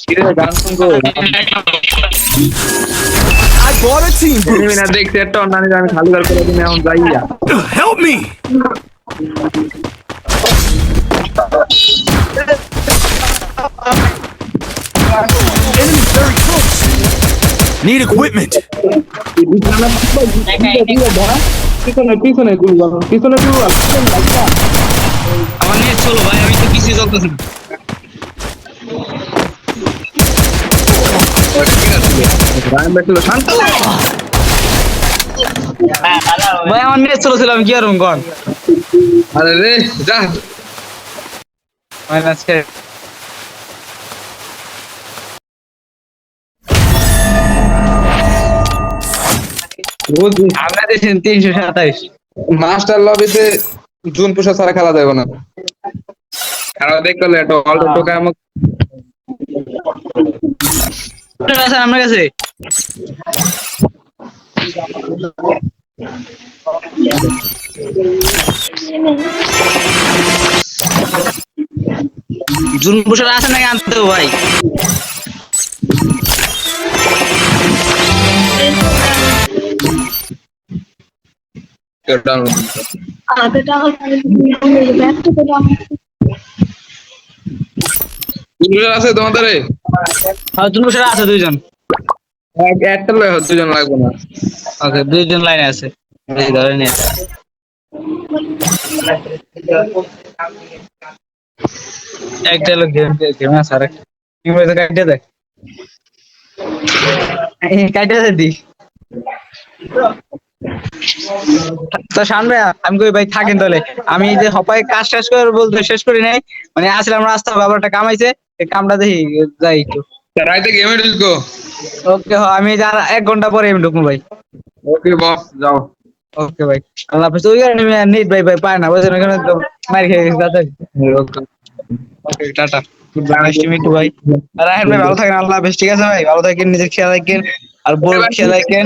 কিরে গান শুনবো I bought a team enemy boost. না দেখতে একটা অন্যান্য আমি খালি বার করে দিন এখন যাইয়া Help me! Enemy very close. Need equipment. পিছনে পিছনে গুলি করো পিছনে গুলি করো আমার নেট চলো ভাই, আমি তো কিছু চলতেছি না। শান্ত ভাই আমার নেট চলছিল, আমি কি আর কোন আরে রে যা মাইনাস কে আমরা দেখেন 327। মাস্টার লবিতে জুন পুষা ছাড়া খেলা যাবে না খেলা দেখতে হলে একটা অল্প টোকা আমাকে আছে আমার কাছে। জুন বছর আছে নাকি আনতে হবে ভাই? আছে তোমাদের হ্যাঁ জুন বছর আছে দুইজন। একটা লয় দুজন লাগবে না ওকে দুইজন লাইনে আছে, এই ধরে নিয়ে একটা লোক গেম আছে আর কি বলে কাটে দেখ কাটে দে দি তো শান ভাই আমি কই ভাই থাকেন তাহলে, আমি যে হপাই কাজ শেষ করে বলতে শেষ করি নাই, মানে আসলাম রাস্তা বাবারটা কামাইছে, এই কামটা দেখি যাই একটু। রাইতে গেমে ঢুকো ওকে আমি যার 1 ঘন্টা পরে আমি ঢুকবো ভাই। ওকে বস যাও ওকে ভাই আল্লাহ হাফেজ। ওই কারণে নিট ভাই ভাই পায় না বুঝছেন, ওখানে তো মার খেয়ে গেছে দাদা। Okay tata, good bye, nice to meet you ভাই। আর রাহেন ভাই ভালো থাকেন, আল্লাহ হাফেজ। ঠিক আছে ভাই, ভালো থাকেন, নিজের খেয়াল রাখেন আর বোর খেয়াল রাখেন।